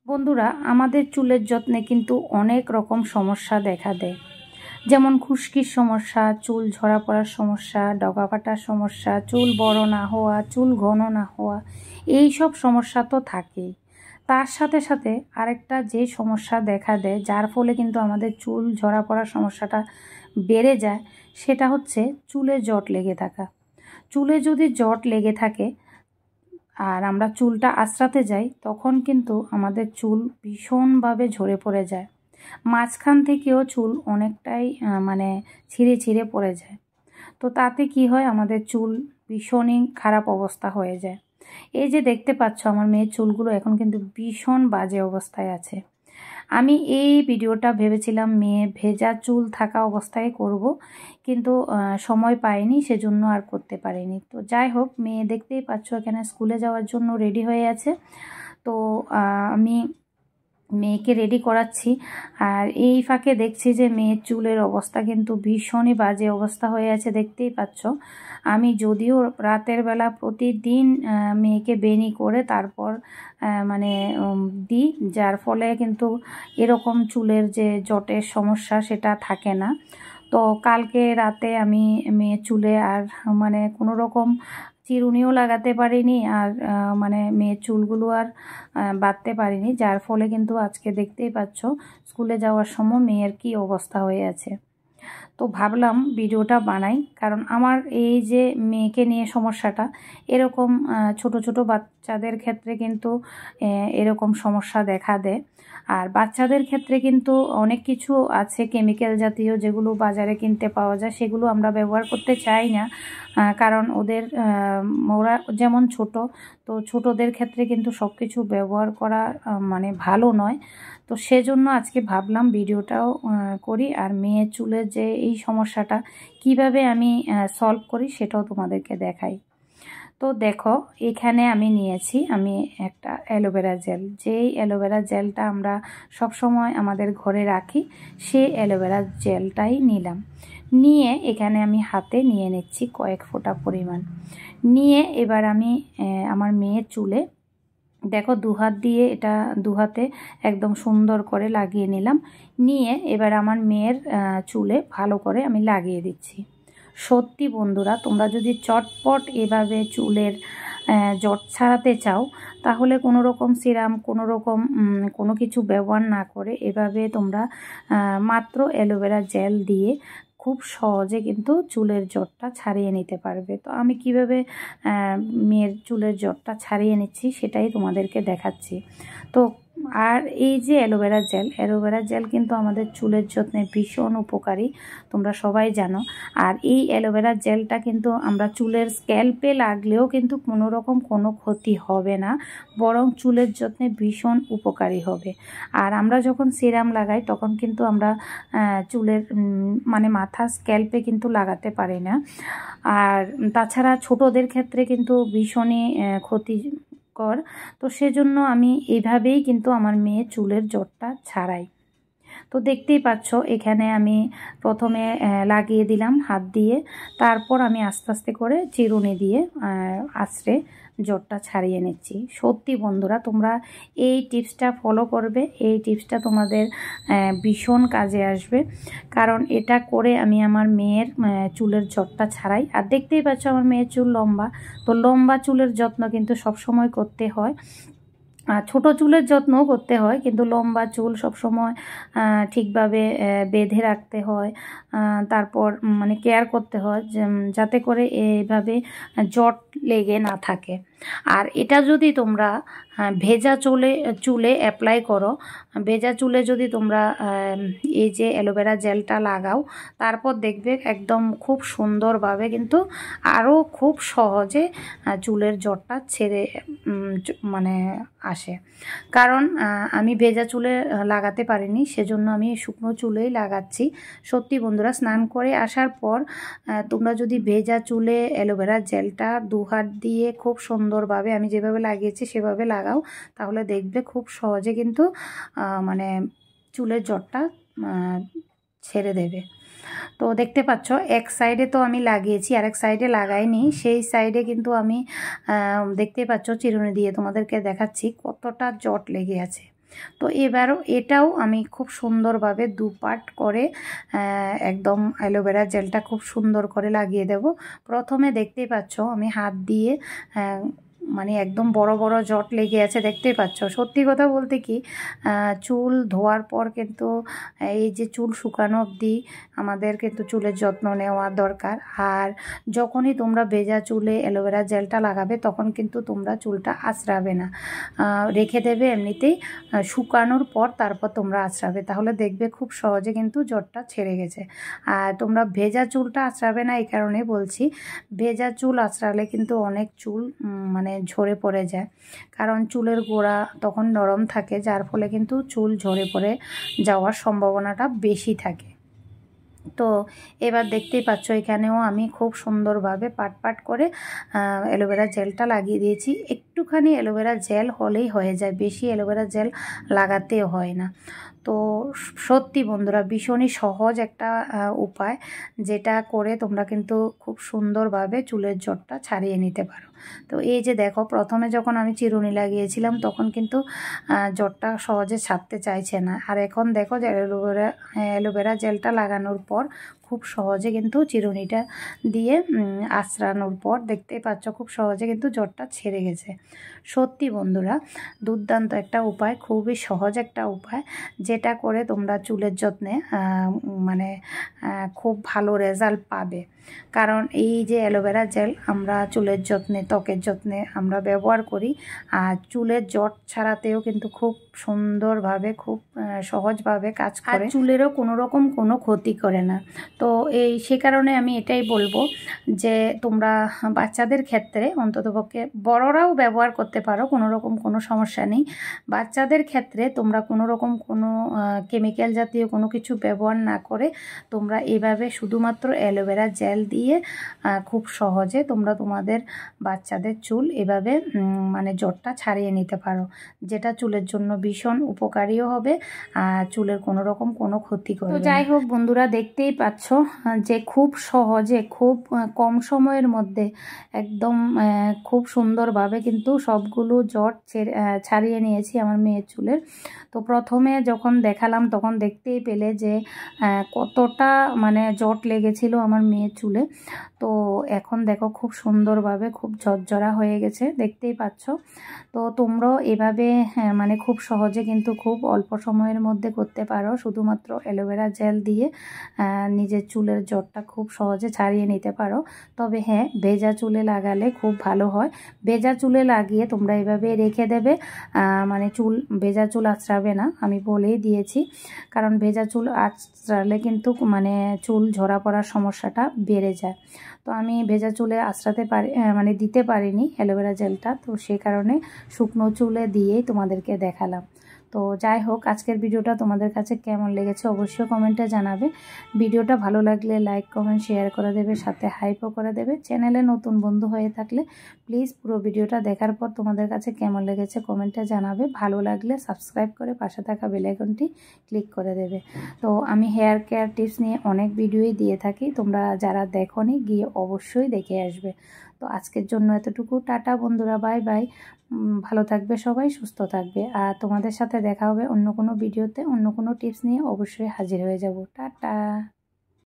বন্ধুরা, আমাদের চুলের যত্নে কিন্তু অনেক রকম সমস্যা দেখা দেয়। যেমন খুশকির সমস্যা, চুল ঝরা পড়ার সমস্যা, ডগা ফাটার সমস্যা, চুল বড় না হওয়া, চুল ঘন না হওয়া, এই সব সমস্যা তো থাকেই। তার সাথে সাথে আরেকটা যে সমস্যা দেখা দেয়, যার ফলে কিন্তু আমাদের চুল ঝরা পড়ার সমস্যাটা বেড়ে যায়, সেটা হচ্ছে চুলে জট লেগে থাকা। চুলে যদি জট লেগে থাকে আর আমরা চুলটা আঁচড়াতে যাই, তখন কিন্তু আমাদের চুল ভীষণভাবে ঝরে পড়ে যায়। মাঝখান থেকেও চুল অনেকটাই ছিঁড়ে ছিঁড়ে পড়ে যায়। তো তাতে কি হয়, আমাদের চুল ভীষণই খারাপ অবস্থা হয়ে যায়। এই যে দেখতে পাচ্ছ, আমার মেয়ের চুলগুলো এখন কিন্তু ভীষণ বাজে অবস্থায় আছে। আমি এই ভিডিওটা ভেবেছিলাম মেয়ে ভেজা চুল থাকা অবস্থায় করব, কিন্তু সময় পাইনি, সেজন্য আর করতে পারিনি। তো যাই হোক, মেয়ে দেখতেই পাচ্ছ এখানে স্কুলে যাওয়ার জন্য রেডি হয়ে আছে। তো আমি মেয়েকে রেডি করাচ্ছি, আর এই ফাঁকে দেখছি যে মেয়ের চুলের অবস্থা কিন্তু ভীষণই বাজে অবস্থা হয়ে আছে, দেখতেই পাচ্ছ। আমি যদিও রাতের বেলা প্রতিদিন মেয়েকে বেনি করে তারপর দিই, যার ফলে কিন্তু এরকম চুলের যে জটের সমস্যা সেটা থাকে না। তো কালকে রাতে আমি মেয়ের চুলে আর কোনো রকম চিরুনিও লাগাতে পারিনি, আর মেয়ের চুলগুলো আর বাঁধতে পারিনি, যার ফলে কিন্তু আজকে দেখতেই পাচ্ছ স্কুলে যাওয়ার সময় মেয়ের কি অবস্থা হয়ে আছে। তো ভাবলাম ভিডিওটা বানাই, কারণ আমার এই যে মেয়েকে নিয়ে সমস্যাটা, এরকম ছোট ছোট বাচ্চাদের ক্ষেত্রে কিন্তু এরকম সমস্যা দেখা দেয়। আর বাচ্চাদের ক্ষেত্রে কিন্তু অনেক কিছু আছে কেমিক্যাল জাতীয়, যেগুলো বাজারে কিনতে পাওয়া যায়, সেগুলো আমরা ব্যবহার করতে চাই না, কারণ ওরা যেমন ছোট, তো ছোটদের ক্ষেত্রে কিন্তু সব কিছু ব্যবহার করা ভালো নয়। তো সেজন্য আজকে ভাবলাম ভিডিওটাও করি, আর মেয়ের চুলের যে এই সমস্যাটা কিভাবে আমি সলভ করি সেটাও তোমাদেরকে দেখাই। তো দেখো, এখানে আমি নিয়েছি একটা অ্যালোভেরা জেল। যেই অ্যালোভেরা জেলটা আমরা সব সময় আমাদের ঘরে রাখি, সেই অ্যালোভেরা জেলটাই নিলাম। নিয়ে এখানে আমি হাতে নিয়ে নিচ্ছি কয়েক ফোঁটা পরিমাণ। নিয়ে এবার আমি আমার মেয়ের চুলে দেখো দুহাত দিয়ে এটা দুহাতে একদম সুন্দর করে লাগিয়ে নিলাম। নিয়ে এবার আমার মেয়ের চুলে ভালো করে আমি লাগিয়ে দিচ্ছি। সত্যি বন্ধুরা, তোমরা যদি চটপট এভাবে চুলের জট ছাড়াতে চাও, তাহলে কোনো রকম সিরাম কোনো কিছু ব্যবহার না করে এভাবে তোমরা মাত্র অ্যালোভেরা জেল দিয়ে খুব সহজে কিন্তু চুলের জটটা ছাড়িয়ে নিতে পারবে। তো আমি কিভাবে মেয়ের চুলের জটটা ছাড়িয়ে নিচ্ছি সেটাই তোমাদেরকে দেখাচ্ছি। তো আর এই যে অ্যালোভেরা জেল কিন্তু আমাদের চুলের যত্নে ভীষণ উপকারী, তোমরা সবাই জানো। আর এই অ্যালোভেরা জেলটা কিন্তু আমরা চুলের স্ক্যাল্পে লাগলেও কিন্তু কোনো ক্ষতি হবে না, বরং চুলের যত্নে ভীষণ উপকারী হবে। আর আমরা যখন সিরাম লাগাই, তখন কিন্তু আমরা চুলের মাথার স্ক্যাল্পে কিন্তু লাগাতে পারি না। আর তাছাড়া ছোটদের ক্ষেত্রে কিন্তু ভীষণই ক্ষতিকর। তো সেজন্য আমি এইভাবেই কিন্তু আমার মেয়ের চুলের জটটা ছাড়াই। তো দেখতেই পাচ্ছ, এখানে আমি প্রথমে লাগিয়ে দিলাম হাত দিয়ে, তারপর আমি আস্তে আস্তে করে চিরুনি দিয়ে আঁচড়ে জটটা ছাড়িয়ে নিচ্ছি। সত্যি বন্ধুরা, তোমরা এই টিপসটা ফলো করবে, এই টিপসটা তোমাদের ভীষণ কাজে আসবে, কারণ এটা করে আমি আমার মেয়ের চুলের জটটা ছাড়াই। আর দেখতেই পাচ্ছ আমার মেয়ের চুল লম্বা, তো লম্বা চুলের যত্ন কিন্তু সবসময় করতে হয়। ছোট চুলের যত্নও করতে হয়, কিন্তু লম্বা চুল সবসময় ঠিকভাবে বেঁধে রাখতে হয়, তারপর কেয়ার করতে হয় যাতে করে এইভাবে জট লেগে না থাকে। আর এটা যদি তোমরা ভেজা চুলে অ্যাপ্লাই করো, ভেজা চুলে যদি তোমরা এই যে অ্যালোভেরা জেলটা লাগাও, তারপর দেখবে একদম খুব সুন্দরভাবে কিন্তু আরও খুব সহজে চুলের জটটা ছেড়ে আসে। কারণ আমি ভেজা চুলে লাগাতে পারিনি, সেজন্য আমি শুকনো চুলেই লাগাচ্ছি। সত্যি বন্ধুরা, স্নান করে আসার পর তোমরা যদি ভেজা চুলে অ্যালোভেরা জেলটা দুহাত দিয়ে খুব সুন্দরভাবে আমি যেভাবে লাগিয়েছি সেভাবে লাগাও, তাহলে দেখবে খুব সহজে কিন্তু চুলের জটটা ছেড়ে দেবে। তো দেখতে পাচ্ছ, এক সাইডে তো আমি লাগিয়েছি, আরেক সাইডে লাগাইনি। সেই সাইডে কিন্তু আমি দেখতে পাচ্ছ চিরুনি দিয়ে তোমাদেরকে দেখাচ্ছি কতটা জট লেগে আছে। তো এবারও এটাও আমি খুব সুন্দরভাবে 2 পার্ট করে একদম অ্যালোভেরা জেলটা খুব সুন্দর করে লাগিয়ে দেব। প্রথমে দেখতেই পাচ্ছ আমি হাত দিয়ে মানে একদম বড় বড় জট লেগে আছে, দেখতেই পাচ্ছ। সত্যি কথা বলতে কি, চুল ধোয়ার পর কিন্তু এই যে চুল শুকানো অবধি আমাদের কিন্তু চুলের যত্ন নেওয়া দরকার। আর যখনই তোমরা ভেজা চুলে অ্যালোভেরা জেলটা লাগাবে তখন কিন্তু তোমরা চুলটা আঁচড়াবে না, রেখে দেবে এমনিতেই, শুকানোর পর তারপর তোমরা আঁচড়াবে, তাহলে দেখবে খুব সহজে কিন্তু জটটা ছেড়ে গেছে। আর তোমরা ভেজা চুলটা আঁচড়াবে না এই কারণে বলছি, ভেজা চুল আঁচড়ালে কিন্তু অনেক চুল মানে ঝরে পড়ে যায়, কারণ চুলের গোড়া তখন নরম থাকে, যার ফলে কিন্তু চুল ঝরে পড়ে যাওয়ার সম্ভাবনাটা বেশি থাকে। তো এবার দেখতেই পাচ্ছ এখানেও আমি খুব সুন্দরভাবে পাট করে অ্যালোভেরা জেলটা লাগিয়ে দিয়েছি। একটুখানি অ্যালোভেরা জেল হলেই হয়ে যায়, বেশি অ্যালোভেরা জেল লাগাতেও হয় না। তো সত্যি বন্ধুরা ভীষণই সহজ একটা উপায়, যেটা করে তোমরা কিন্তু খুব সুন্দরভাবে চুলের জটটা ছাড়িয়ে নিতে পারো। তো এই যে দেখো, প্রথমে যখন আমি চিরুনি লাগিয়েছিলাম তখন কিন্তু জটটা সহজে ছাড়তে চাইছে না, আর এখন দেখো যে অ্যালোভেরা জেলটা লাগানোর পর খুব সহজে কিন্তু চিরুনিটা দিয়ে আঁচড়ানোর পর দেখতেই পাচ্ছ খুব সহজে কিন্তু জটটা ছেড়ে গেছে। সত্যি বন্ধুরা দুর্দান্ত একটা উপায়, খুবই সহজ একটা উপায়, যেটা করে তোমরা চুলের যত্নে মানে খুব ভালো রেজাল্ট পাবে। কারণ এই যে অ্যালোভেরা জেল আমরা চুলের যত্নে, ত্বকের যত্নে আমরা ব্যবহার করি, আর চুলের জট ছাড়াতেও কিন্তু খুব সুন্দরভাবে, খুব সহজভাবে কাজ করে, চুলেরও কোনো রকম কোনো ক্ষতি করে না। তো সে কারণে আমি এটাই বলবো যে তোমরা বাচ্চাদের ক্ষেত্রে অন্ততপক্ষে, বড়রাও ব্যবহার করতে পারো, কোনো রকম কোনো সমস্যা নেই, বাচ্চাদের ক্ষেত্রে তোমরা কোনো রকম কোনো কেমিক্যাল জাতীয় কোনো কিছু ব্যবহার না করে তোমরা এভাবে শুধুমাত্র অ্যালোভেরা জেল দিয়ে খুব সহজে তোমরা তোমাদের বাচ্চাদের চুল এভাবে মানে জটটা ছাড়িয়ে নিতে পারো, যেটা চুলের জন্য ভীষণ উপকারীও হবে, আর চুলের কোনো রকম কোনো ক্ষতি করবে না। তো যাই হোক বন্ধুরা, দেখতেই পাচ্ছ যে খুব সহজে, খুব কম সময়ের মধ্যে একদম খুব সুন্দরভাবে কিন্তু সবগুলো জট ছাড়িয়ে নিয়েছি আমার মেয়ের চুলের। তো প্রথমে যখন দেখালাম তখন দেখতেই পেলে যে কতটা মানে জট লেগেছিল আমার মেয়ের চুলে। তো এখন দেখো খুব সুন্দরভাবে খুব ঝরঝরা হয়ে গেছে, দেখতেই পাচ্ছ। তো তোমরাও এভাবে মানে খুব সহজে কিন্তু খুব অল্প সময়ের মধ্যে করতে পারো, শুধুমাত্র অ্যালোভেরা জেল দিয়ে নিজের চুলের জটটা খুব সহজে ছাড়িয়ে নিতে পারো। তবে হ্যাঁ, ভেজা চুলে লাগালে খুব ভালো হয়। ভেজা চুলে লাগিয়ে তোমরা এভাবে রেখে দেবে, মানে ভেজা চুল আঁচড়াবে না, আমি বলেই দিয়েছি, কারণ ভেজা চুল আঁচড়ালে কিন্তু মানে চুল ঝরা পড়ার সমস্যাটা বেড়ে যায়। তো আমি ভেজা চুলে আঁচড়াতে পারি মানে দিতে পারিনি অ্যালোভেরা জেলটা, তো সেই কারণে শুকনো চুলে দিয়েই তোমাদেরকে দেখালাম। তো যাই হোক, আজকের ভিডিওটা তোমাদের কাছে কেমন লেগেছে অবশ্যই কমেন্টে জানাবে। ভিডিওটা ভালো লাগলে লাইক, কমেন্ট, শেয়ার করে দেবে, সাথে হাইপও করে দেবে। চ্যানেলে নতুন বন্ধু হয়ে থাকলে প্লিজ পুরো ভিডিওটা দেখার পর তোমাদের কাছে কেমন লেগেছে কমেন্টে জানাবে। ভালো লাগলে সাবস্ক্রাইব করে পাশে থাকা বেল আইকনটি ক্লিক করে দেবে। তো আমি হেয়ার কেয়ার টিপস নিয়ে অনেক ভিডিওই দিয়ে থাকি, তোমরা যারা দেখোনি গিয়ে অবশ্যই দেখে আসবে। তো আজকের জন্য এতটুকু, টাটা বন্ধুরা, বাই বাই। ভালো থাকবে সবাই, সুস্থ থাকবে, আর তোমাদের সাথে দেখা হবে অন্য কোনো ভিডিওতে, অন্য কোনো টিপস নিয়ে অবশ্যই হাজির হয়ে যাব। টাটা।